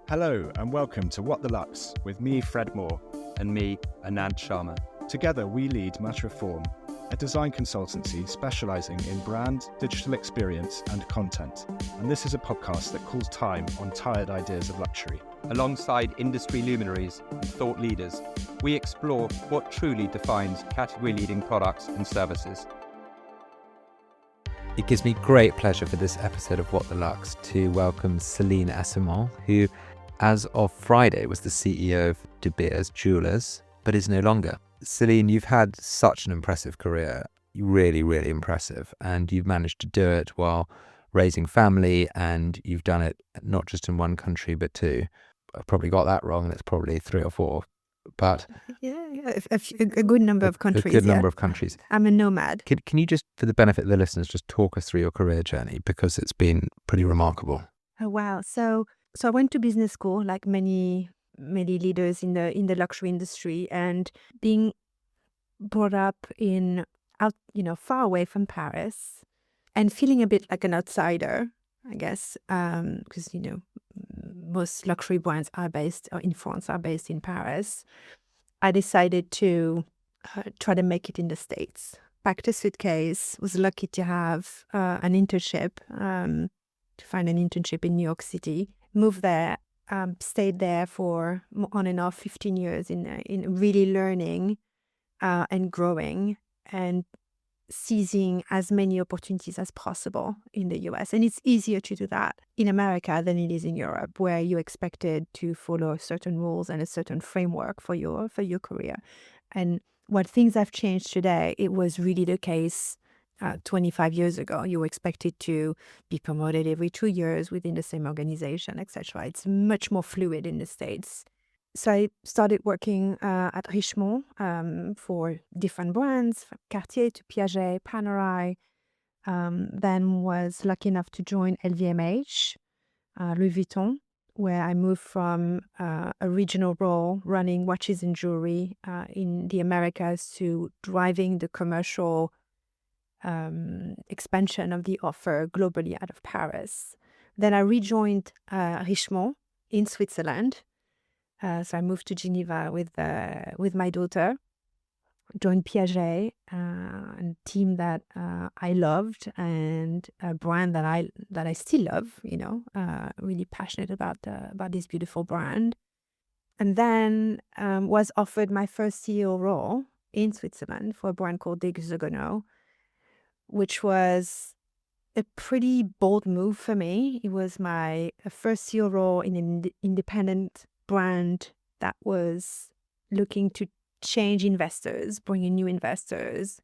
Hello and welcome to What the Lux with me, Fred Moore. And me, Anant Sharma. Together we lead Matterform, a design consultancy specialising in brand, digital experience and content. And this is a podcast that calls time on tired ideas of luxury. Alongside industry luminaries and thought leaders, we explore what truly defines category-leading products and services. It gives me great pleasure for this episode of What the Lux to welcome Celine Assimon, who, as of Friday, was the CEO of De Beers Jewelers, but is no longer. Celine, you've had such an impressive career, really, really impressive, and you've managed to do it while raising family, and you've done it not just in one country, but two. I've probably got that wrong, and it's probably 3 or 4, but a good number of countries. A good number of countries. I'm a nomad. Can you just, for the benefit of the listeners, just talk us through your career journey, because it's been pretty remarkable. Oh wow! So I went to business school, like many leaders in the luxury industry, and being brought up far away from Paris, and feeling a bit like an outsider, I guess, because most luxury brands in France are based in Paris. I decided to try to make it in the States. Packed a suitcase, was lucky to have an internship, to find an internship in New York City. Moved there, stayed there for on and off 15 years in really learning and growing and seizing as many opportunities as possible in the US. And it's easier to do that in America than it is in Europe, where you're expected to follow certain rules and a certain framework for your career. And what things have changed today, it was really the case 25 years ago. You were expected to be promoted every 2 years within the same organization, etc. It's much more fluid in the States. So I started working at Richemont for different brands, from Cartier to Piaget, Panerai. Then was lucky enough to join LVMH, Louis Vuitton, where I moved from a regional role running watches and jewelry in the Americas to driving the commercial expansion of the offer globally out of Paris. Then I rejoined Richemont in Switzerland. So I moved to Geneva with my daughter, joined Piaget, a team that I loved, and a brand that I still love. Really passionate about this beautiful brand. And then was offered my first CEO role in Switzerland for a brand called Des, which was a pretty bold move for me. It was my first CEO role in an independent brand that was looking to change investors, bring in new investors,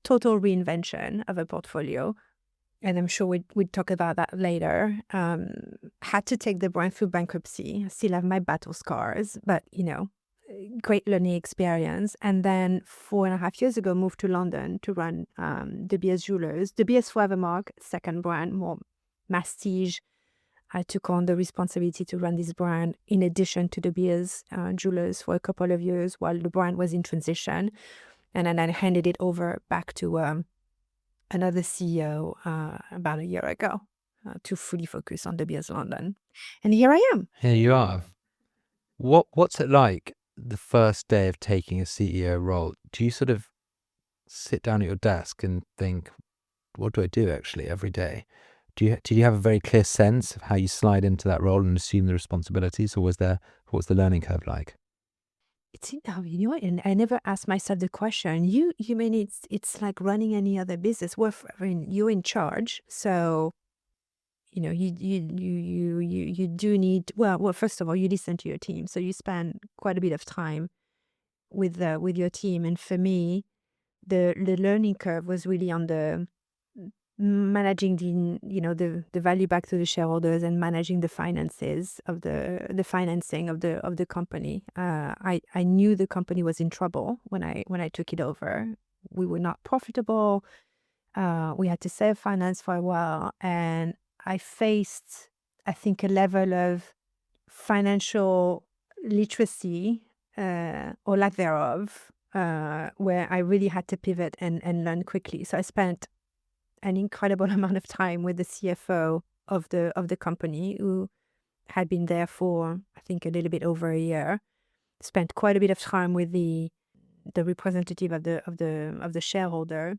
total reinvention of a portfolio. And I'm sure we'd talk about that later. Had to take the brand through bankruptcy. I still have my battle scars, but great learning experience. And then 4.5 years ago, moved to London to run De Beers Jewelers. De Beers Forevermark, second brand, more masstige. I took on the responsibility to run this brand in addition to De Beers Jewelers for a couple of years while the brand was in transition. And then I handed it over back to another CEO about a year ago to fully focus on De Beers London. And here I am. Here you are. What's it like the first day of taking a CEO role? Do you sort of sit down at your desk and think, what do I do actually every day? Did you have a very clear sense of how you slide into that role and assume the responsibilities, or what was the learning curve like? And I never asked myself the question. You mean it's like running any other business? Well, you're in charge, so you do need. Well, first of all, you listen to your team, so you spend quite a bit of time with your team. And for me, the learning curve was really on the managing the value back to the shareholders and managing the finances of the financing of the company. I knew the company was in trouble when I took it over. We were not profitable. We had to save finance for a while, and I faced, I think, a level of financial literacy or lack thereof, where I really had to pivot and learn quickly. So I spent an incredible amount of time with the CFO of the company, who had been there for, I think, a little bit over a year. Spent quite a bit of time with the representative of the shareholder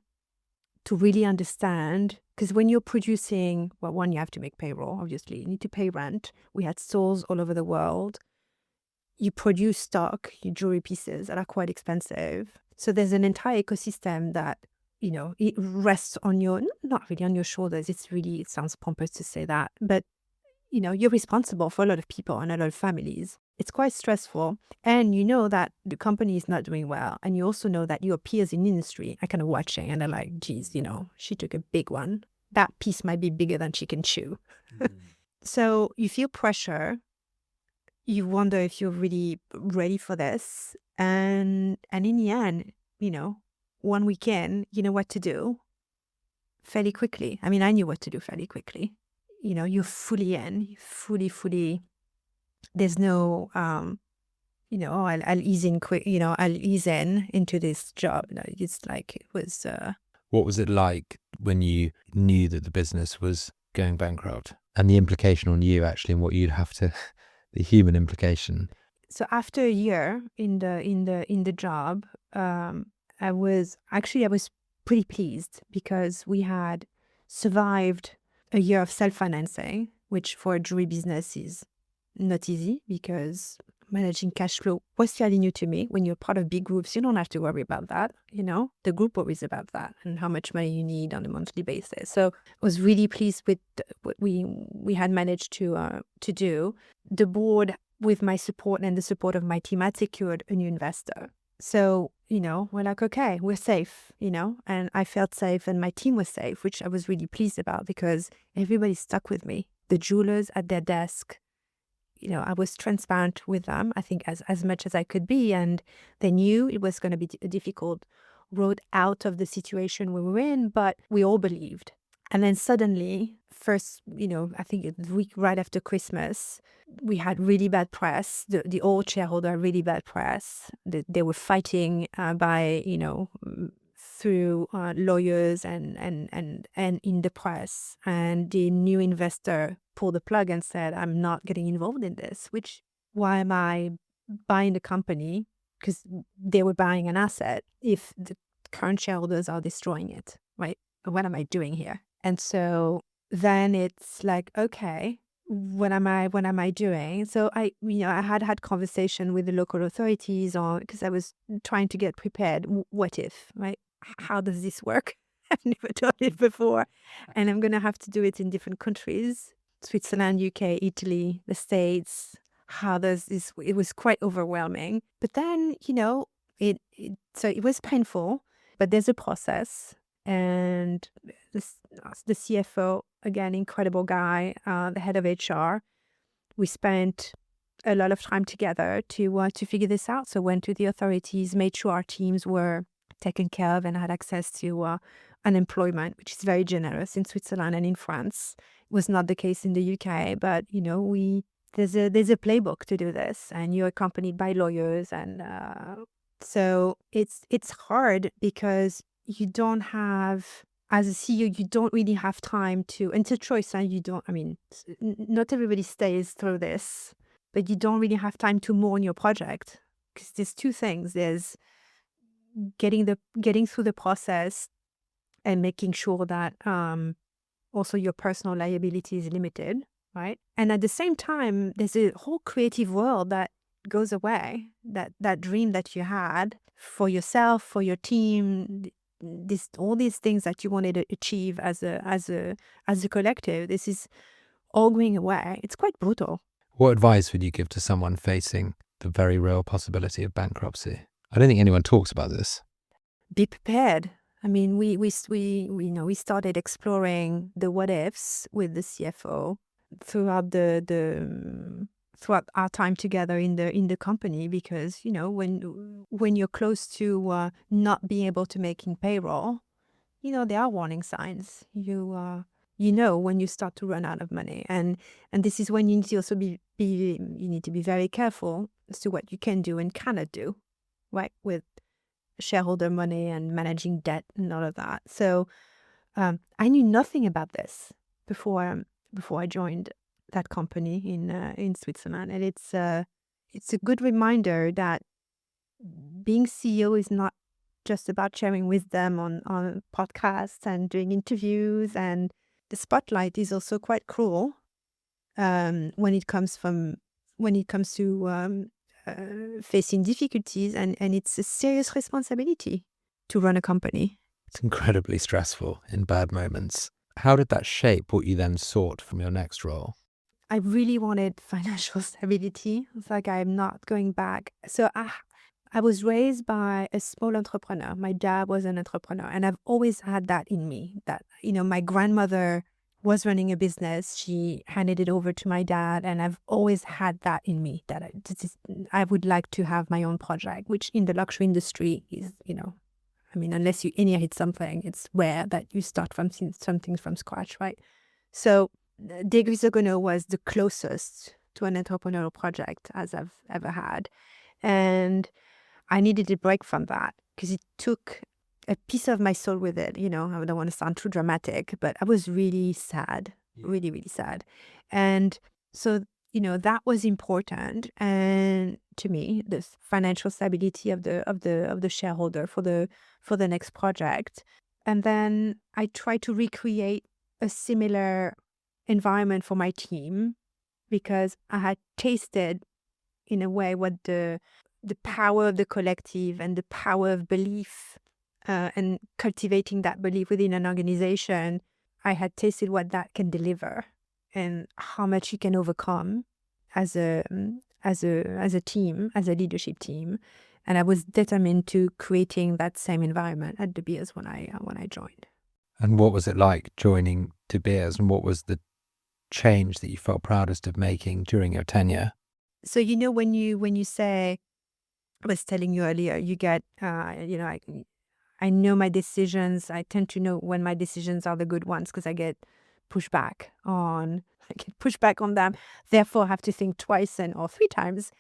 to really understand, because when you're producing, well, one, you have to make payroll, obviously. You need to pay rent. We had stores all over the world. You produce stock, your jewelry pieces that are quite expensive. So there's an entire ecosystem that, it rests on your, not really on your shoulders. It sounds pompous to say that, but, you're responsible for a lot of people and a lot of families. It's quite stressful. And you know that the company is not doing well. And you also know that your peers in the industry are kind of watching and they're like, geez, she took a big one. That piece might be bigger than she can chew. So you feel pressure. You wonder if you're really ready for this. And in the end, 1 week in, you know what to do fairly quickly. I mean, I knew what to do fairly quickly. You're fully in, fully. There's no, I'll ease in quick, I'll ease in into this job. It's like it was. What was it like when you knew that the business was going bankrupt, and the implication on you actually, and what you'd have to, the human implication? So after a year in the job, I was pretty pleased because we had survived a year of self-financing, which for a jewelry business is not easy because managing cash flow was fairly new to me. When you're part of big groups, you don't have to worry about that. The group worries about that and how much money you need on a monthly basis. So I was really pleased with what we had managed to do. The board, with my support and the support of my team, had secured a new investor. So, we're like, okay, we're safe, and I felt safe and my team was safe, which I was really pleased about because everybody stuck with me. The jewelers at their desk, I was transparent with them, I think as much as I could be. And they knew it was going to be a difficult road out of the situation we were in, but we all believed. And then suddenly, first, I think the week right after Christmas, we had really bad press. The old shareholder had really bad press. They were fighting through lawyers and in the press. And the new investor pulled the plug and said, I'm not getting involved in this, why am I buying the company? Because they were buying an asset if the current shareholders are destroying it, right? What am I doing here? And so then it's like, okay, what am I doing? So I had conversation with the local authorities because I was trying to get prepared. What if, right? How does this work? I've never done it before. And I'm going to have to do it in different countries, Switzerland, UK, Italy, the States. How does this, it was quite overwhelming. But then, so it was painful, but there's a process. And the CFO, again, incredible guy, the head of HR, we spent a lot of time together to figure this out. So went to the authorities, made sure our teams were taken care of and had access to unemployment, which is very generous in Switzerland and in France. It was not the case in the UK, but there's a playbook to do this, and you're accompanied by lawyers, and so it's hard because you don't have, as a CEO, you don't really have time to, and it's a choice, and not everybody stays through this, but you don't really have time to mourn your project because there's two things. There's getting through the process and making sure that also your personal liability is limited, right? And at the same time, there's a whole creative world that goes away, that dream that you had for yourself, for your team, all these things that you wanted to achieve as a collective. This is all going away. It's quite brutal. What advice would you give to someone facing the very real possibility of bankruptcy? I don't think anyone talks about this. Be prepared. I mean, we started exploring the what ifs with the CFO throughout throughout our time together in the company, because when you're close to not being able to making payroll, there are warning signs. When you start to run out of money, and this is when you need to also you need to be very careful as to what you can do and cannot do, right, with shareholder money and managing debt and all of that. So I knew nothing about this before I joined. that company in Switzerland, and it's a good reminder that being CEO is not just about sharing wisdom on podcasts and doing interviews, and the spotlight is also quite cruel when it comes to facing difficulties, and it's a serious responsibility to run a company. It's incredibly stressful in bad moments. How did that shape what you then sought from your next role? I really wanted financial stability. It's like I'm not going back. So I was raised by a small entrepreneur. My dad was an entrepreneur, and I've always had that in me. That, my grandmother was running a business. She handed it over to my dad, and I've always had that in me, that I would like to have my own project, which in the luxury industry is, unless you inherit something, it's rare that you start from something from scratch, right? So De Grisogono was the closest to an entrepreneurial project as I've ever had. And I needed a break from that because it took a piece of my soul with it. I don't want to sound too dramatic, but I was really sad, really, really sad. And so, that was important. And to me, the financial stability of the shareholder for the next project. And then I tried to recreate a similar environment for my team because I had tasted in a way what the power of the collective and the power of belief and cultivating that belief within an organization. I had tasted what that can deliver and how much you can overcome as a team, as a leadership team. And I was determined to creating that same environment at De Beers when I joined. And what was it like joining De Beers, and what was the change that you felt proudest of making during your tenure? So, when you say, I was telling you earlier, you get, I know my decisions. I tend to know when my decisions are the good ones because I get pushback on them. Therefore, I have to think twice or three times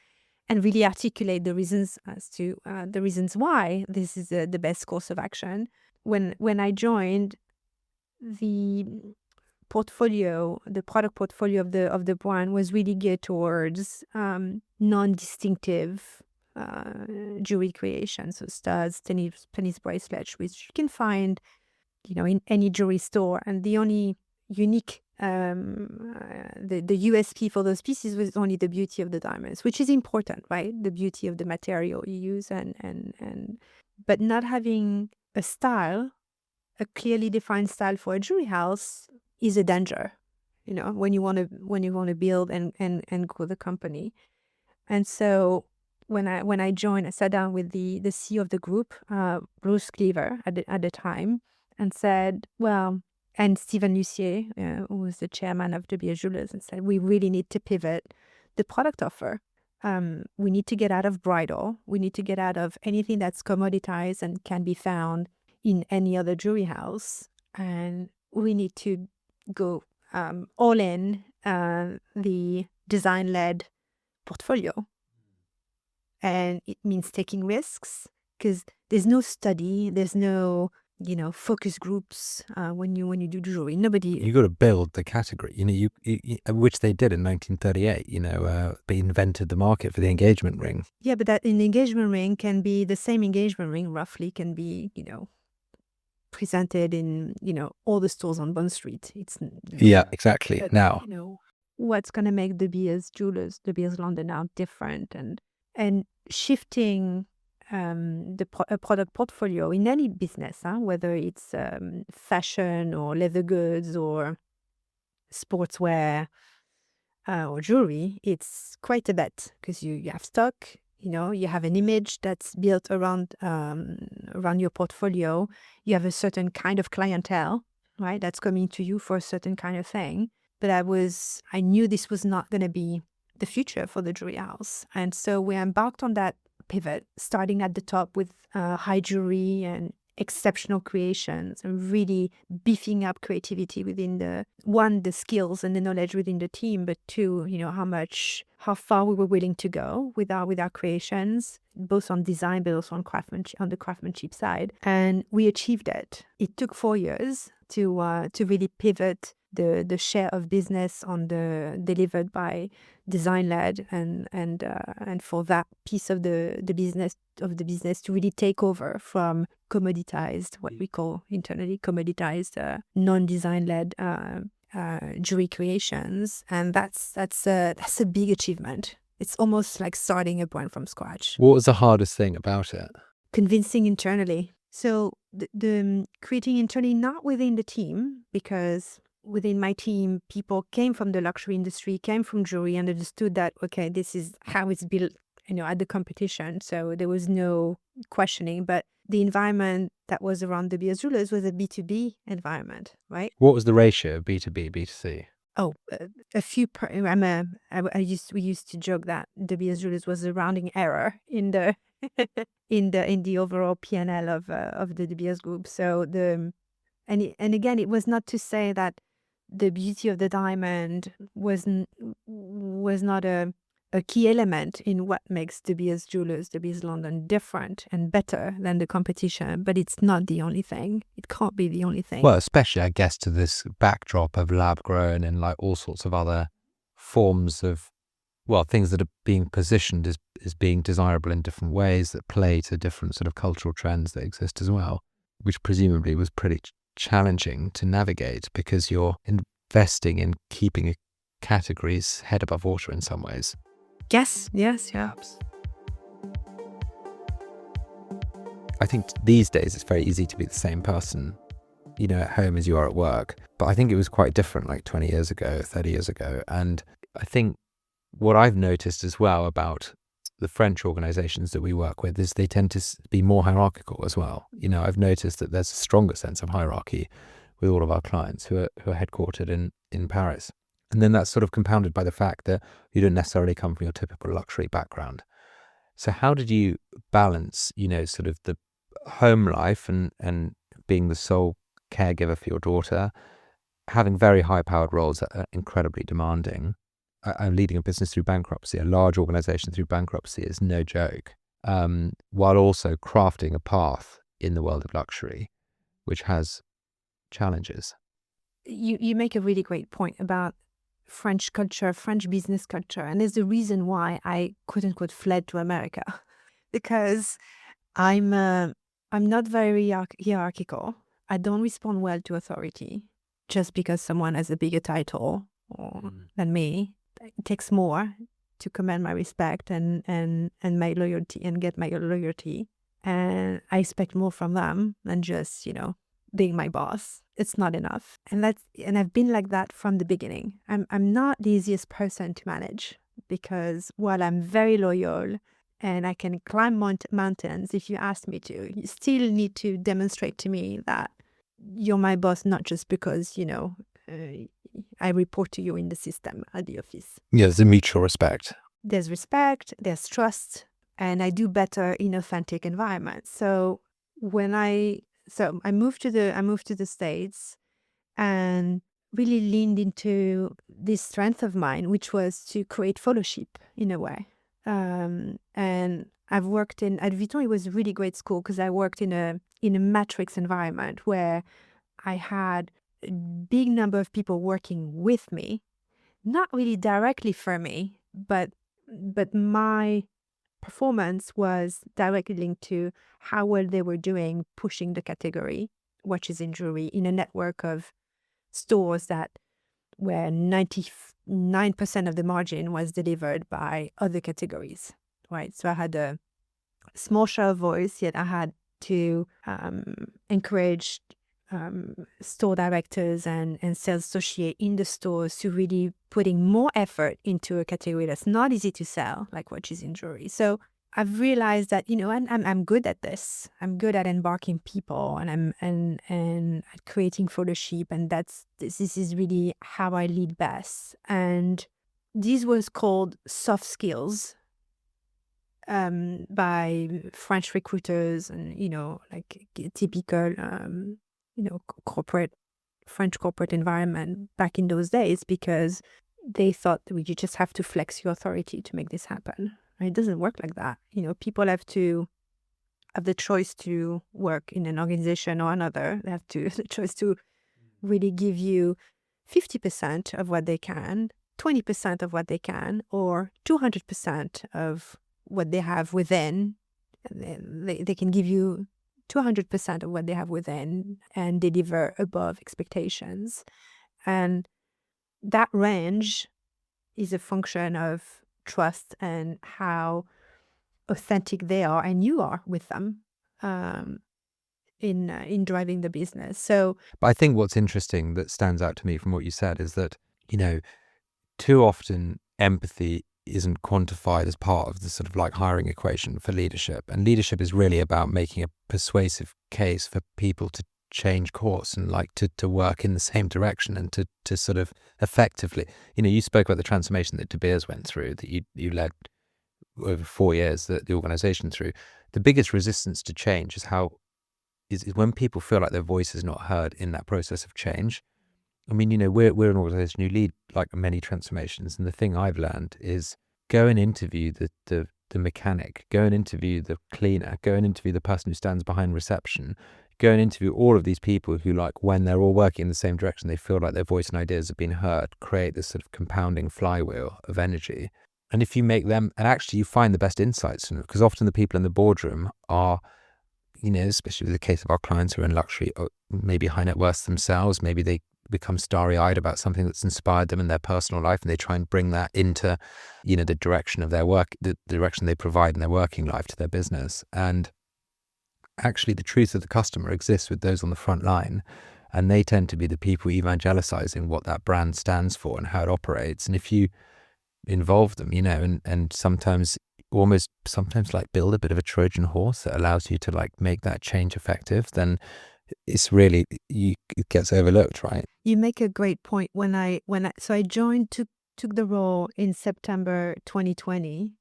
and really articulate the reasons as to the reasons why this is the best course of action. When I joined, the product portfolio of the brand was really geared towards non-distinctive jewelry creation, so studs, tennis bracelets, which you can find, in any jewelry store. And the only unique, the USP for those pieces was only the beauty of the diamonds, which is important, right? The beauty of the material you use, but not having a style, a clearly defined style for a jewelry house is a danger, when you want to build and grow the company. And so when I joined, I sat down with the CEO of the group, Bruce Cleaver at the time, and said, well, and Stephen Lucier, who was the chairman of De Beers Jewelers, and said, we really need to pivot the product offer. We need to get out of bridal. We need to get out of anything that's commoditized and can be found in any other jewelry house. And we need to go all in the design-led portfolio. And it means taking risks because there's no study, there's no, focus groups when you do jewelry. You got to build the category, you which they did in 1938. They invented the market for the engagement ring. Yeah, but that an engagement ring can be the same engagement ring. Roughly, can be presented in all the stores on Bond Street. It's yeah, exactly. But, now, what's going to make De Beers Jewelers, De Beers London now different, and shifting a product portfolio in any business, whether it's fashion or leather goods or sportswear or jewelry, it's quite a bet because you have stock. You have an image that's built around your portfolio. You have a certain kind of clientele, right? That's coming to you for a certain kind of thing. But I knew this was not going to be the future for the jewelry house. And so we embarked on that pivot, starting at the top with high jewelry and exceptional creations, and really beefing up creativity within the skills and the knowledge within the team, but two, how far we were willing to go with our creations, both on design but also on the craftsmanship side. And we achieved it. It took 4 years to really pivot the share of business on the delivered by design led, and for that piece of the business to really take over from commoditized, what we call internally commoditized, non-design led jewelry creations. And that's a big achievement. It's almost like starting a brand from scratch. What was the hardest thing about it? Convincing internally. So the creating internally, not within the team, because within my team, people came from the luxury industry, came from jewelry, and understood that, okay, this is how it's built, at the competition. So there was no questioning. But the environment that was around De Beers Jewelers was a B2B environment, right? What was the ratio, B2B, B2C? Oh, a few. We used to joke that De Beers Jewelers was a rounding error in the in the overall P&L of the De Beers Group. So and again, it was not to say that the beauty of the diamond was not a key element in what makes De Beers Jewelers, De Beers London different and better than the competition, but it's not the only thing. It can't be the only thing. Well, especially, I guess, to this backdrop of lab grown and like all sorts of other forms of, well, things that are being positioned as being desirable in different ways that play to different sort of cultural trends that exist as well, which presumably was pretty challenging to navigate because you're investing in keeping categories head above water in some ways. Yes. I think these days it's very easy to be the same person, at home as you are at work. But I think it was quite different like 20 years ago, 30 years ago. And I think what I've noticed as well about the French organizations that we work with is they tend to be more hierarchical as well. I've noticed that there's a stronger sense of hierarchy with all of our clients who are headquartered in Paris. And then that's sort of compounded by the fact that you don't necessarily come from your typical luxury background. So how did you balance, sort of the home life and being the sole caregiver for your daughter, having very high-powered roles that are incredibly demanding? I'm leading a business through bankruptcy, a large organization through bankruptcy is no joke, while also crafting a path in the world of luxury, which has challenges. You make a really great point about French culture, French business culture. And there's a reason why I, quote unquote, fled to America, because I'm not very hierarchical. I don't respond well to authority just because someone has a bigger title than me. It takes more to command my respect and my loyalty and get my loyalty. And I expect more from them than just, being my boss. It's not enough. And I've been like that from the beginning. I'm not the easiest person to manage because while I'm very loyal and I can climb mountains if you ask me to, you still need to demonstrate to me that you're my boss, not just because, I report to you in the system at the office. Yeah, there's a mutual respect. There's respect, there's trust, and I do better in authentic environments. So I moved to the States and really leaned into this strength of mine, which was to create fellowship in a way. And I've worked at Vuitton. It was a really great school because I worked in a matrix environment where I had a big number of people working with me, not really directly for me, but my performance was directly linked to how well they were doing pushing the category, watches and jewelry, in a network of stores that where 99% of the margin was delivered by other categories, right? So I had a small share of voice, yet I had to encourage store directors and sales associates in the stores to really putting more effort into a category that's not easy to sell, like watches and jewelry. So I've realized that, I'm good at this. I'm good at embarking people and at creating fellowship, and this is really how I lead best. And this was called soft skills by French recruiters and, like typical French corporate environment back in those days, because they thought that you just have to flex your authority to make this happen. It doesn't work like that. People have to have the choice to work in an organization or another. They have the choice to really give you 50% of what they can, 20% of what they can, or 200% of what they have within. They can give you 200% of what they have within and deliver above expectations. And that range is a function of trust and how authentic they are and you are with them in driving the business. So, But I think what's interesting that stands out to me from what you said is that, too often empathy isn't quantified as part of the sort of like hiring equation for leadership. And leadership is really about making a persuasive case for people to change course and like to work in the same direction and to sort of effectively, you spoke about the transformation that De Beers went through, that you led over 4 years the organization through. The biggest resistance to change is when people feel like their voice is not heard in that process of change. I mean, we're an organization who lead like many transformations, and the thing I've learned is go and interview the mechanic, go and interview the cleaner, go and interview the person who stands behind reception, go and interview all of these people who, like, when they're all working in the same direction, they feel like their voice and ideas have been heard, create this sort of compounding flywheel of energy. And if you make them, and actually you find the best insights, because often the people in the boardroom are, especially with the case of our clients who are in luxury, or maybe high net worth themselves, maybe they become starry-eyed about something that's inspired them in their personal life, and they try and bring that into, the direction of their work, the direction they provide in their working life to their business. And actually the truth of the customer exists with those on the front line, and they tend to be the people evangelizing what that brand stands for and how it operates. And if you involve them, and sometimes like build a bit of a Trojan horse that allows you to like make that change effective, then it's really, it gets overlooked, right? you make a great point. So I took the role in September 2020,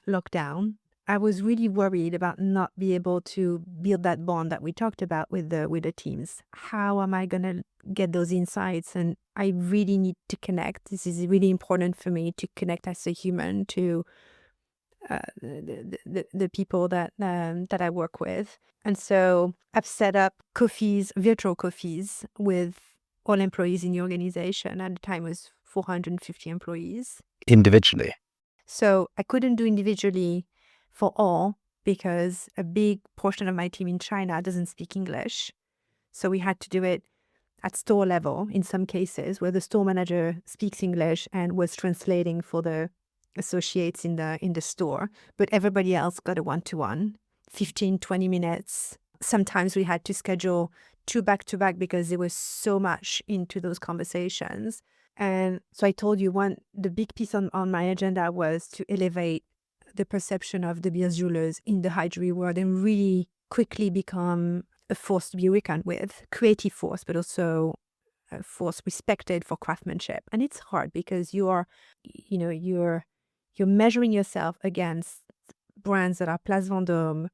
lockdown. I was really worried about not be able to build that bond that we talked about with the teams. How am I going to get those insights? And I really need to connect. This is really important for me to connect as a human to the people that I work with. And so I've set up virtual coffees with all employees in the organization. At the time it was 450 employees. Individually. So I couldn't do individually for all because a big portion of my team in China doesn't speak English. So we had to do it at store level in some cases where the store manager speaks English and was translating for the associates in the store, but everybody else got a one-to-one, 15, 20 minutes. Sometimes we had to schedule 2 back-to-back because there was so much into those conversations. And so I told you the big piece on my agenda was to elevate the perception of De Beers jewelers in the high jewelry world and really quickly become a force to be reckoned with, creative force, but also a force respected for craftsmanship. And it's hard because you're measuring yourself against brands that are Place Vendôme,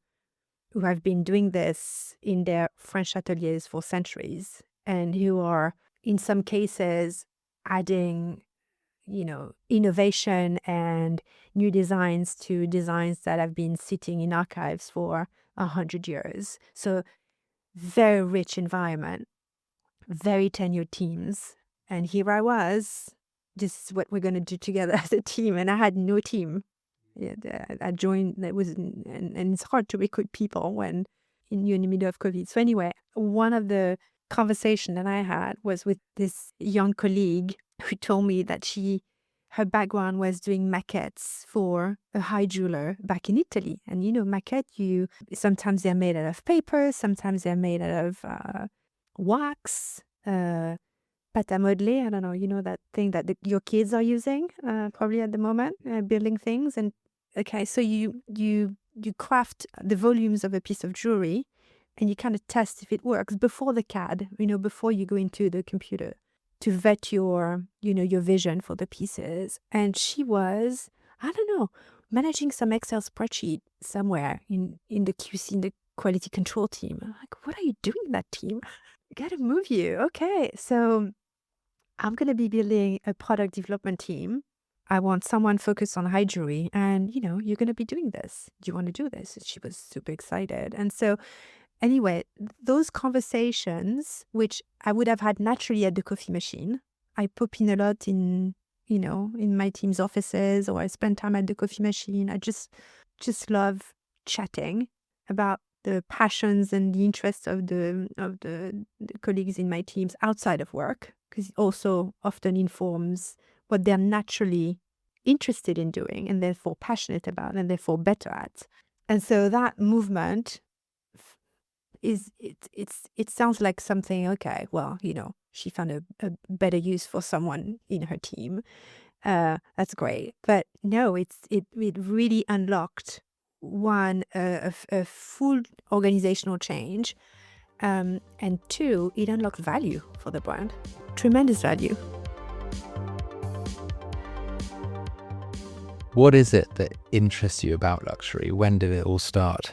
who have been doing this in their French ateliers for centuries, and who are, in some cases, adding, innovation and new designs to designs that have been sitting in archives for 100 years. So very rich environment, very tenured teams. And here I was, this is what we're going to do together as a team. And I had no team. Yeah, I joined, and it's hard to recruit people when you're in the middle of COVID. So anyway, one of the conversation that I had was with this young colleague who told me that her background was doing maquettes for a high jeweler back in Italy. And maquette, sometimes they're made out of paper, sometimes they're made out of wax, pâte à modeler, I don't know, that thing that your kids are using probably at the moment, building things. And okay, so you craft the volumes of a piece of jewelry and you kind of test if it works before the CAD, before you go into the computer to vet your vision for the pieces. And she was, I don't know, managing some Excel spreadsheet somewhere in the QC, in the quality control team. I'm like, what are you doing, that team? Gotta move you. Okay, so I'm going to be building a product development team. I want someone focused on high jewelry, and you're going to be doing this. Do you want to do this? And she was super excited. And so anyway, those conversations, which I would have had naturally at the coffee machine, I pop in a lot in, in my team's offices, or I spend time at the coffee machine. I just love chatting about the passions and the interests of the colleagues in my teams outside of work, because it also often informs what they're naturally interested in doing and therefore passionate about and therefore better at. And so that movement it sounds like something, okay, well, she found a better use for someone in her team. That's great. But no, it really unlocked one, a full organizational change. And two, it unlocked value for the brand. Tremendous value. What is it that interests you about luxury? When did it all start?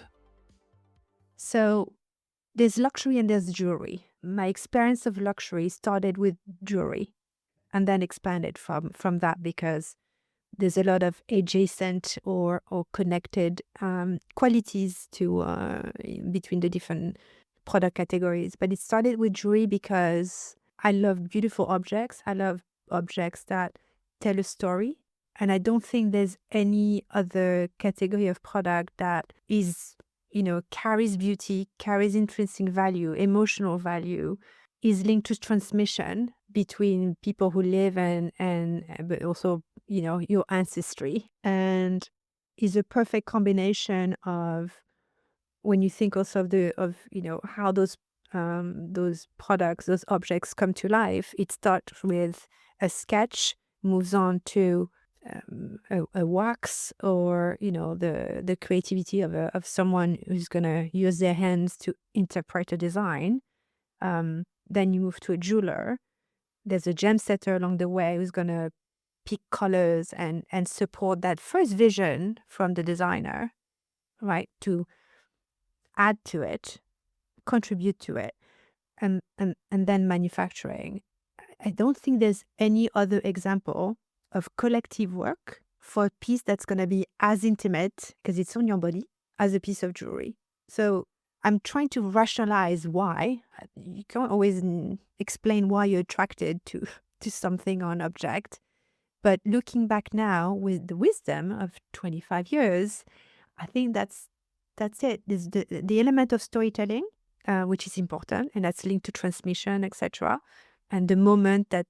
So there's luxury and there's jewelry. My experience of luxury started with jewelry and then expanded from that, because there's a lot of adjacent or connected qualities to between the different product categories. But it started with jewelry because I love beautiful objects. I love objects that tell a story. And I don't think there's any other category of product that is, carries beauty, carries intrinsic value, emotional value, is linked to transmission between people who live and but also, your ancestry, and is a perfect combination of, when you think also of how those products, those objects come to life. It starts with a sketch, moves on to a wax, or the creativity of someone who's gonna use their hands to interpret a design. Then you move to a jeweler. There's a gem setter along the way who's gonna pick colors and support that first vision from the designer, right? To add to it, contribute to it, and then manufacturing. I don't think there's any other example of collective work for a piece that's going to be as intimate, because it's on your body, as a piece of jewelry. So I'm trying to rationalize why. You can't always explain why you're attracted to something or an object. But looking back now with the wisdom of 25 years, I think that's it. There's the element of storytelling, which is important, and that's linked to transmission, etc. And the moment that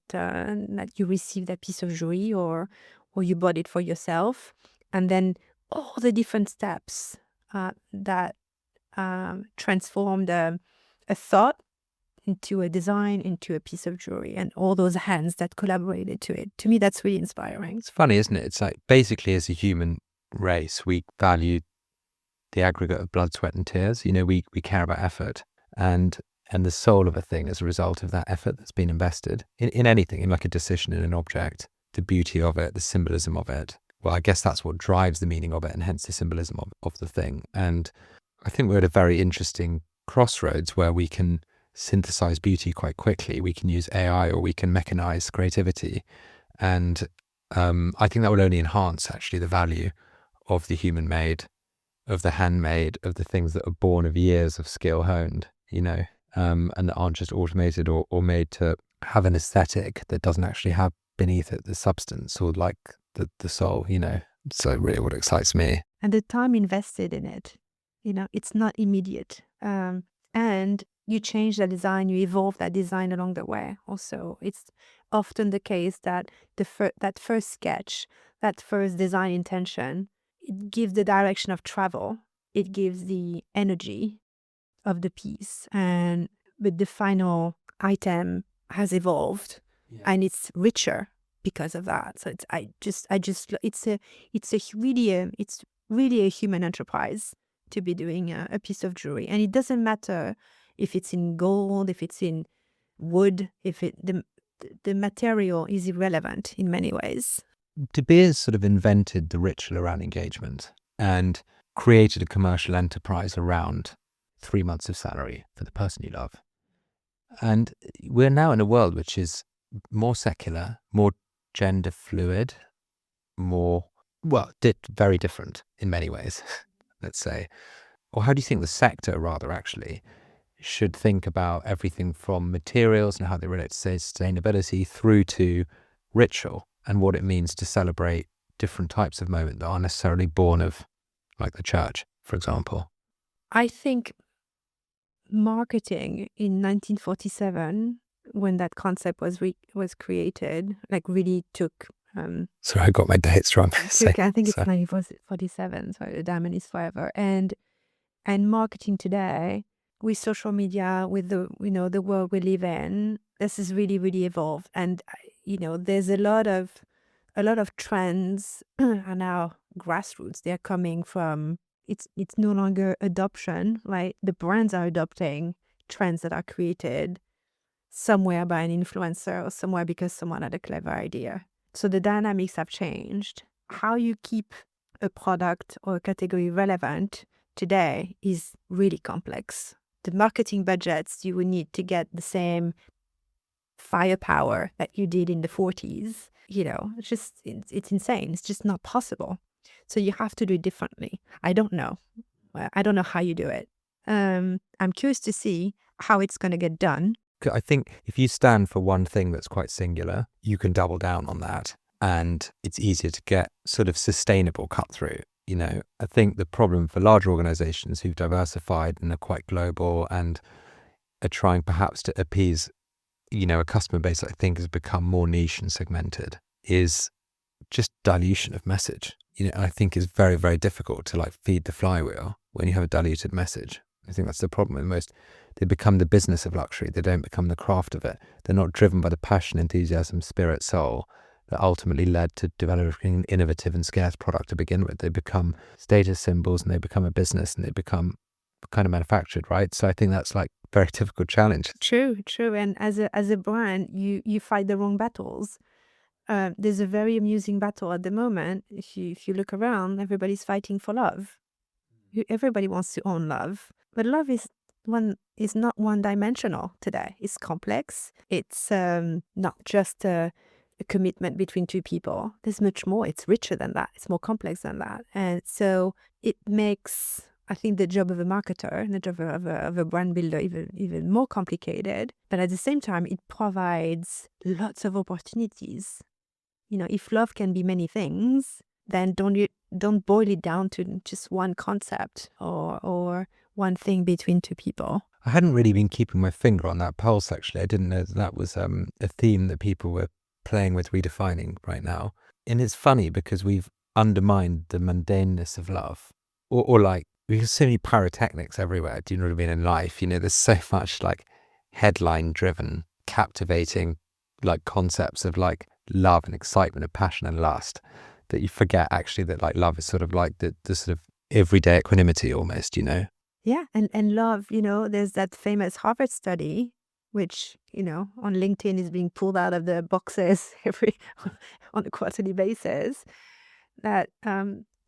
you receive that piece of jewelry, or you bought it for yourself, and then all the different steps that transformed a thought into a design, into a piece of jewelry, and all those hands that collaborated to it. To me, that's really inspiring. It's funny, isn't it? It's like, basically, as a human race, we value the aggregate of blood, sweat and tears. We care about effort and the soul of a thing as a result of that effort that's been invested in anything, in like a decision, in an object, the beauty of it, the symbolism of it. Well, I guess that's what drives the meaning of it, and hence the symbolism of the thing. And I think we're at a very interesting crossroads where we can synthesize beauty quite quickly. We can use AI, or we can mechanize creativity. And I think that will only enhance actually the value of the human made, of the handmade, of the things that are born of years of skill honed, and that aren't just automated or made to have an aesthetic that doesn't actually have beneath it the substance, or like the soul, So really what excites me. And the time invested in it, it's not immediate. And you change the design, you evolve that design along the way. Also, it's often the case that that first sketch, that first design intention, it gives the direction of travel. It gives the energy of the piece, but the final item has evolved, and it's richer because of that. So it's really a human enterprise to be doing a piece of jewelry, and it doesn't matter if it's in gold, if it's in wood, the material is irrelevant in many ways. De Beers sort of invented the ritual around engagement and created a commercial enterprise around 3 months of salary for the person you love. And we're now in a world which is more secular, more gender fluid, very different in many ways, let's say. Or how do you think the sector, rather, actually should think about everything from materials and how they relate to sustainability through to ritual and what it means to celebrate different types of moment that aren't necessarily born of, like the church, for example. I think marketing in 1947, when that concept was created, like really took Sorry, I got my dates wrong. I think it's 1947, so the diamond is forever. And marketing today, with social media, with the world we live in, this is really, really evolved. And there's a lot of trends are now grassroots. They're coming from, it's no longer adoption, right? The brands are adopting trends that are created somewhere by an influencer or somewhere because someone had a clever idea. So the dynamics have changed. How you keep a product or a category relevant today is really complex. The marketing budgets you would need to get the same firepower that you did in the 40s, it's insane. It's just not possible. So you have to do it differently. I don't know. I don't know how you do it. I'm curious to see how it's going to get done. I think if you stand for one thing that's quite singular, you can double down on that, and it's easier to get sort of sustainable cut through. I think the problem for larger organizations who've diversified and are quite global and are trying perhaps to appease, a customer base that I think has become more niche and segmented is just dilution of message. I think is very, very difficult to like feed the flywheel when you have a diluted message. I think that's the problem with most. They become the business of luxury. They don't become the craft of it. They're not driven by the passion, enthusiasm, spirit, soul that ultimately led to developing an innovative and scarce product to begin with. They become status symbols and they become a business and they become kind of manufactured, right? So I think that's like a very difficult challenge. True. And as a brand, you fight the wrong battles. There's a very amusing battle at the moment. If you look around, everybody's fighting for love. Everybody wants to own love, but love is not one-dimensional today. It's complex. It's not just a commitment between two people. There's much more. It's richer than that. It's more complex than that. And so it makes, I think, the job of a marketer and the job of a brand builder even more complicated. But at the same time, it provides lots of opportunities. If love can be many things, then don't boil it down to just one concept or one thing between two people. I hadn't really been keeping my finger on that pulse, actually. I didn't know that was a theme that people were playing with redefining right now. And it's funny because we've undermined the mundaneness of love. Or like, we have so many pyrotechnics everywhere, do you know what I mean, in life? There's so much like headline-driven, captivating like concepts of like love and excitement and passion and lust that you forget actually that like love is sort of like the sort of everyday equanimity almost, Yeah, and love, there's that famous Harvard study, which, on LinkedIn is being pulled out of the boxes on a quarterly basis, that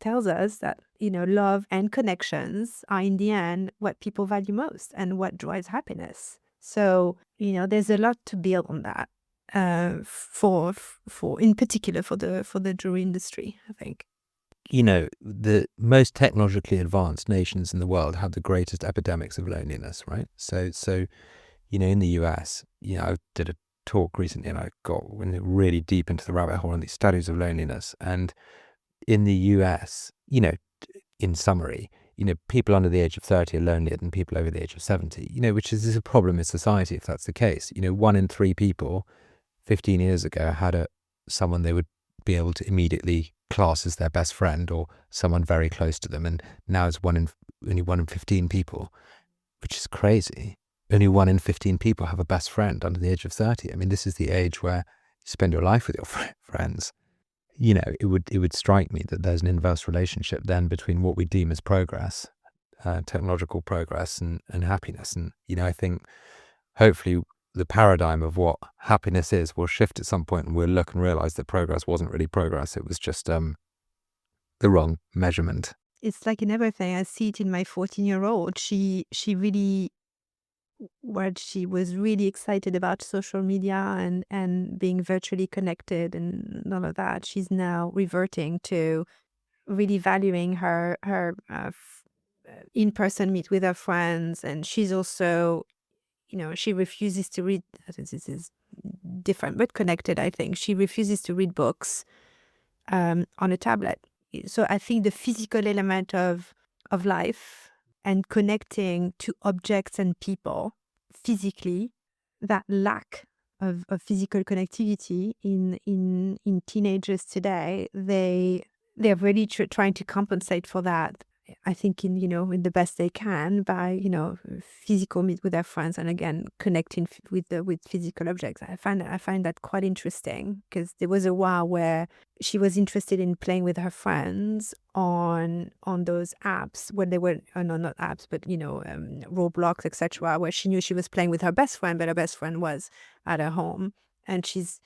tells us that, love and connections are in the end what people value most and what drives happiness. So, there's a lot to build on that. For in particular for the jewelry industry, I think. The most technologically advanced nations in the world have the greatest epidemics of loneliness, right? So in the US, I did a talk recently and I went really deep into the rabbit hole on these studies of loneliness. And in the US, in summary, people under the age of 30 are lonelier than people over the age of 70, which is a problem in society if that's the case. 1 in 3 people 15 years ago had someone they would be able to immediately class as their best friend or someone very close to them. And now it's only 1 in 15 people, which is crazy. Only 1 in 15 people have a best friend under the age of 30. I mean, this is the age where you spend your life with your friends. It would strike me that there's an inverse relationship then between what we deem as progress, technological progress and happiness. And, I think hopefully the paradigm of what happiness is will shift at some point and we'll look and realize that progress wasn't really progress. It was just the wrong measurement. It's like in everything. I see it in my 14-year-old. She really, she was really excited about social media and being virtually connected and all of that. She's now reverting to really valuing her in-person meet with her friends. And she's also she refuses to read. This is different but connected, I think. She refuses to read books on a tablet. So I think the physical element of life and connecting to objects and people physically, that lack of physical connectivity in teenagers today, they're really trying to compensate for that. I think in the best they can by physical meet with their friends, and again connecting with physical objects. I find that quite interesting, because there was a while where she was interested in playing with her friends on those apps when they were no, not apps, but Roblox, etc., where she knew she was playing with her best friend, but her best friend was at her home, and she's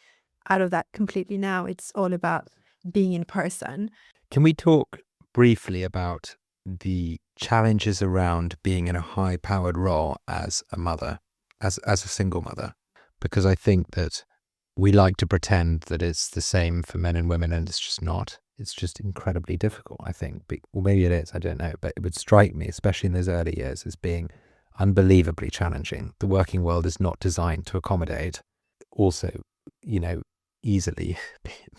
out of that completely now. It's all about being in person. Can we talk briefly about the challenges around being in a high-powered role as a mother, as a single mother? Because I think that we like to pretend that it's the same for men and women, and it's just not. It's just incredibly difficult, I think. Well, maybe it is, I don't know. But it would strike me, especially in those early years, as being unbelievably challenging. The working world is not designed to accommodate also, easily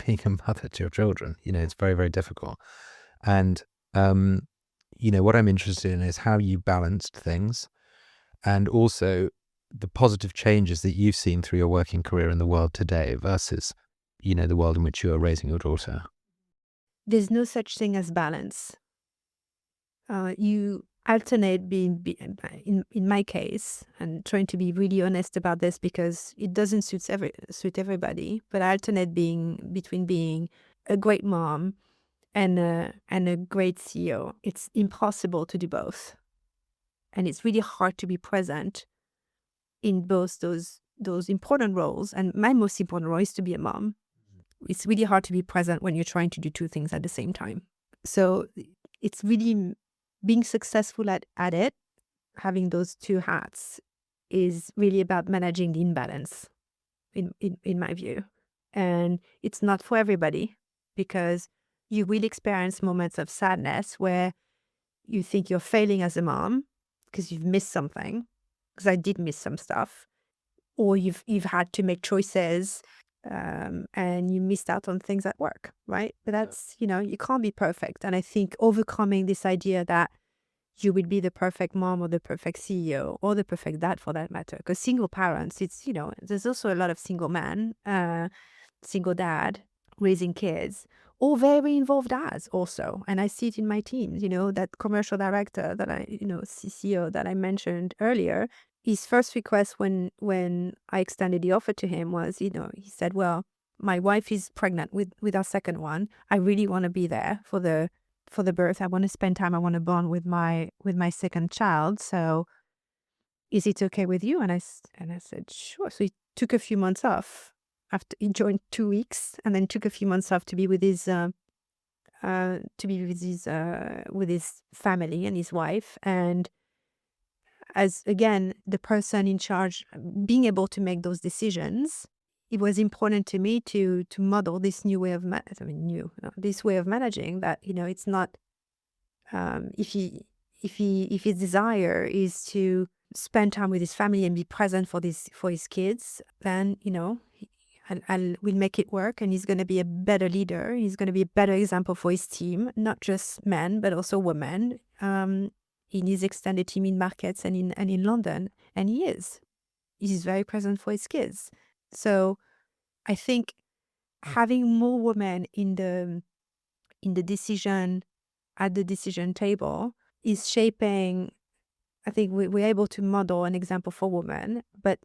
being a mother to your children. It's very, very difficult. And what I'm interested in is how you balanced things, and also the positive changes that you've seen through your working career in the world today versus, the world in which you are raising your daughter. There's no such thing as balance. You alternate in my case, and trying to be really honest about this because it doesn't suit everybody, but I alternate between being a great mom and a great CEO. It's impossible to do both. And it's really hard to be present in both those important roles. And my most important role is to be a mom. It's really hard to be present when you're trying to do two things at the same time. So it's really being successful at it, having those two hats, is really about managing the imbalance, in my view. And it's not for everybody, because you will experience moments of sadness where you think you're failing as a mom because you've missed something, because I did miss some stuff, or you've had to make choices and you missed out on things at work, right? But that's, you can't be perfect. And I think overcoming this idea that you will be the perfect mom or the perfect CEO or the perfect dad, for that matter, because single parents, it's, there's also a lot of single men, single dad raising kids, or very involved dads also. And I see it in my teams, that commercial director that CCO that I mentioned earlier. His first request when I extended the offer to him was, he said, well, my wife is pregnant with our second one. I really want to be there for the birth. I want to spend time. I want to bond with my second child. So is it okay with you? And I said, sure. So he took a few months off. After he joined 2 weeks, and then took a few months off to be with his with his family and his wife. And as, again, the person in charge, being able to make those decisions, it was important to me to model this new way of this way of managing. That it's not if his desire is to spend time with his family and be present for his kids, then we'll make it work, and he's going to be a better leader. He's going to be a better example for his team, not just men, but also women, in his extended team in markets and in London. And he is. He's very present for his kids. So I think having more women in the decision, at the decision table, is shaping. I think we're able to model an example for women, but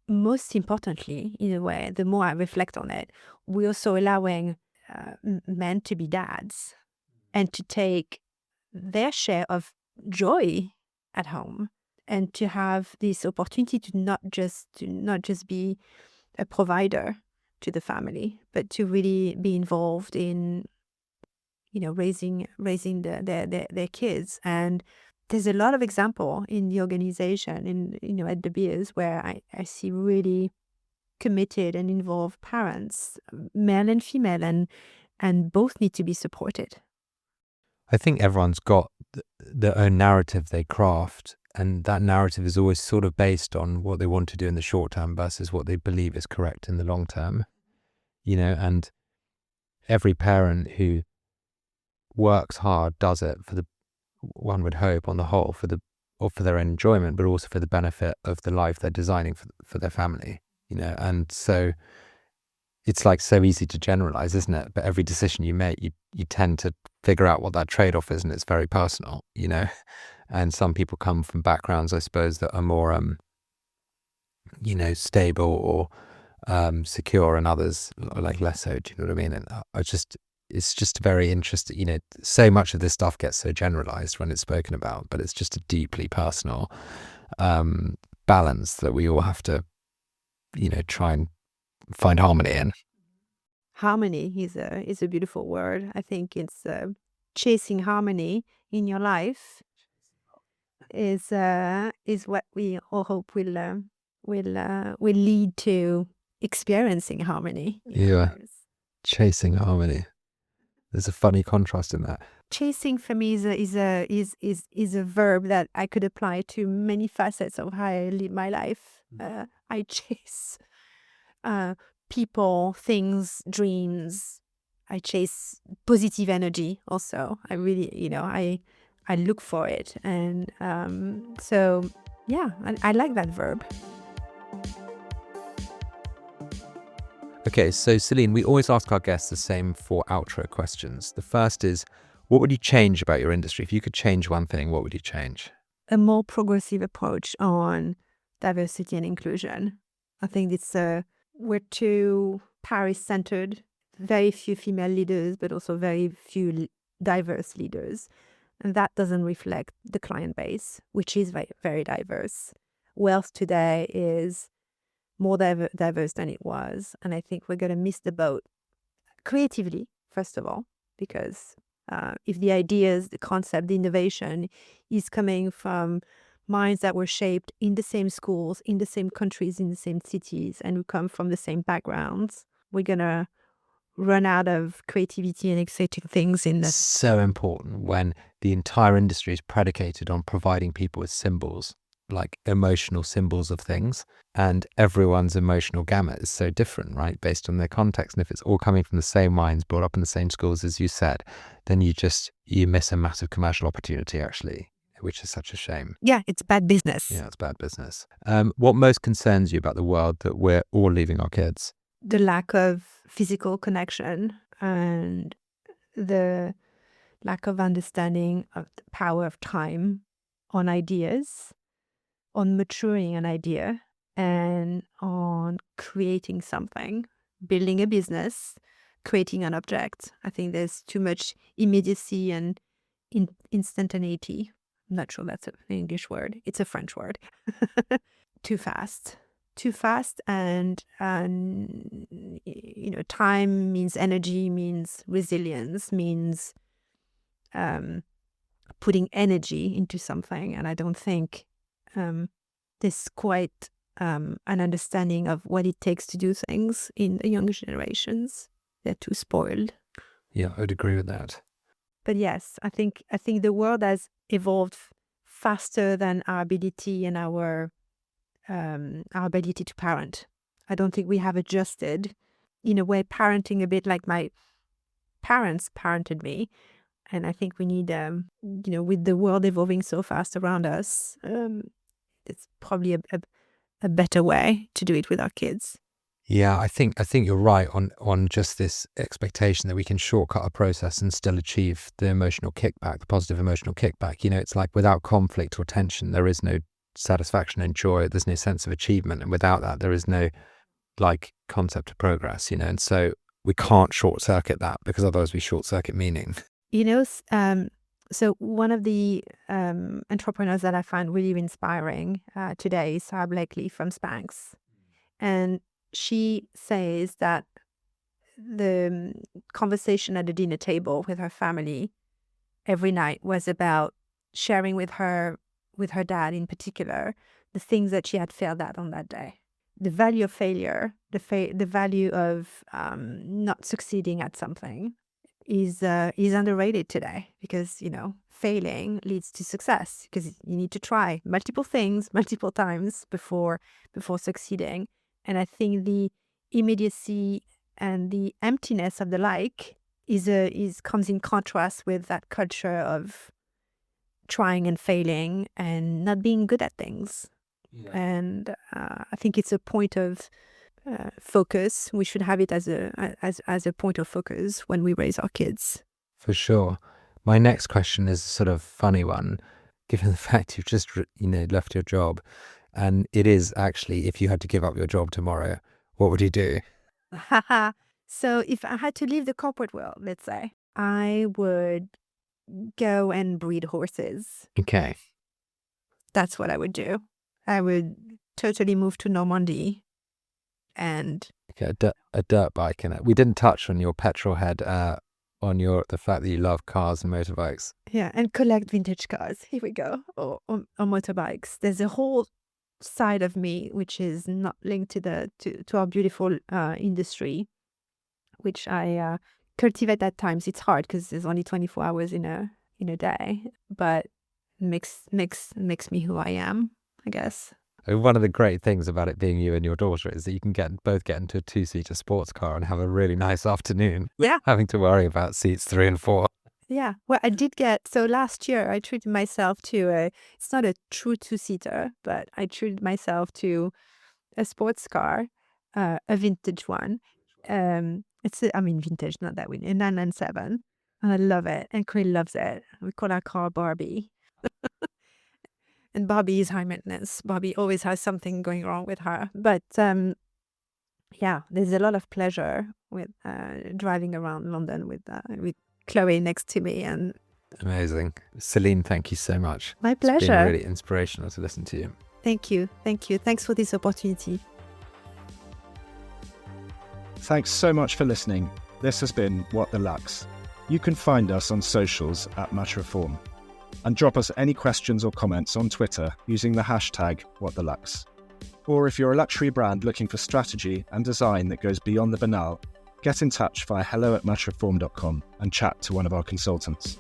most importantly, in a way, the more I reflect on it, we're also allowing men to be dads and to take their share of joy at home, and to have this opportunity to not just be a provider to the family, but to really be involved in raising their kids. And there's a lot of example in the organization, at De Beers, where I see really committed and involved parents, male and female, and both need to be supported. I think everyone's got their own narrative they craft, and that narrative is always sort of based on what they want to do in the short term versus what they believe is correct in the long term, and every parent who works hard does it for one would hope on the whole for their own enjoyment, but also for the benefit of the life they're designing for their family, and so it's like so easy to generalize, isn't it? But every decision you make, you tend to figure out what that trade-off is, and it's very personal, and some people come from backgrounds, I suppose, that are more stable or secure, and others like less so. Do you know what I mean? And it's just very interesting. So much of this stuff gets so generalized when it's spoken about, but it's just a deeply personal balance that we all have to, try and find harmony in. Harmony is a beautiful word. I think it's chasing harmony in your life is what we all hope will lead to experiencing harmony in our lives. Chasing harmony. There's a funny contrast in that. Chasing for me is a verb that I could apply to many facets of how I live my life. I chase people, things, dreams. I chase positive energy also. I really, I look for it. And so, yeah, I like that verb. Okay, so Celine, we always ask our guests the same 4 outro questions. The first is, what would you change about your industry? If you could change one thing, what would you change? A more progressive approach on diversity and inclusion. I think we're too Paris-centered, very few female leaders, but also very few diverse leaders. And that doesn't reflect the client base, which is very, very diverse. Wealth today is more diverse than it was. And I think we're going to miss the boat creatively, first of all, because if the ideas, the concept, the innovation is coming from minds that were shaped in the same schools, in the same countries, in the same cities, and who come from the same backgrounds, we're going to run out of creativity and exciting things in that. So important when the entire industry is predicated on providing people with symbols, like emotional symbols of things, and everyone's emotional gamut is so different, right, based on their context. And if it's all coming from the same minds, brought up in the same schools, as you said, then you miss a massive commercial opportunity, actually, which is such a shame. Yeah, it's bad business. Yeah, it's bad business. What most concerns you about the world that we're all leaving our kids? The lack of physical connection and the lack of understanding of the power of time on ideas, on maturing an idea, and on creating something, building a business, creating an object. I think there's too much immediacy and instantaneity. I'm not sure that's an English word. It's a French word. Too fast. And time means energy, means resilience, means putting energy into something. And I don't think there's quite an understanding of what it takes to do things in the younger generations. They're too spoiled. Yeah, I would agree with that. But yes, I think the world has evolved faster than our ability and our ability to parent. I don't think we have adjusted, in a way, parenting a bit like my parents parented me. And I think we need, with the world evolving so fast around us, it's probably a better way to do it with our kids. Yeah, I think you're right on just this expectation that we can shortcut a process and still achieve the emotional kickback, the positive emotional kickback. It's like without conflict or tension, there is no satisfaction and joy. There's no sense of achievement, and without that, there is no concept of progress. And so we can't short circuit that, because otherwise we short circuit meaning. So one of the entrepreneurs that I find really inspiring today is Sarah Blakely from Spanx, and she says that the conversation at the dinner table with her family every night was about sharing with her dad in particular, the things that she had failed at on that day. The value of failure, the value of not succeeding at something, is underrated today, because failing leads to success, because you need to try multiple things multiple times before succeeding. And I think the immediacy and the emptiness of the like comes in contrast with that culture of trying and failing and not being good at things. And I think it's a point of focus. We should have it as a point of focus when we raise our kids. For sure. My next question is a sort of funny one, given the fact you've just left your job, and it is actually, if you had to give up your job tomorrow, what would you do? So if I had to leave the corporate world, let's say, I would go and breed horses. Okay. That's what I would do. I would totally move to Normandy and a dirt bike in it. We didn't touch on your petrol head, on the fact that you love cars and motorbikes. Yeah, and collect vintage cars. Here we go. Or motorbikes. There's a whole side of me which is not linked to our beautiful industry, which I cultivate at times. It's hard because there's only 24 hours in a day, but makes me who I am, I guess. One of the great things about it being you and your daughter is that you can both get into a 2-seater sports car and have a really nice afternoon. Yeah. Having to worry about seats 3 and 4. Yeah. Well, so last year I treated myself to it's not a true 2-seater, but I treated myself to a sports car, a vintage one. Vintage, not that one, a 997. And I love it. And Corinne loves it. We call our car Barbie. And Barbie is high maintenance. Barbie always has something going wrong with her. But there's a lot of pleasure with driving around London with Chloe next to me. And amazing. Celine, thank you so much. My pleasure. It's been really inspirational to listen to you. Thank you. Thanks for this opportunity. Thanks so much for listening. This has been What the Lux. You can find us on socials at @MatchReform. And drop us any questions or comments on Twitter using the hashtag #WhatTheLux. Or if you're a luxury brand looking for strategy and design that goes beyond the banal, get in touch via hello@matchreform.com and chat to one of our consultants.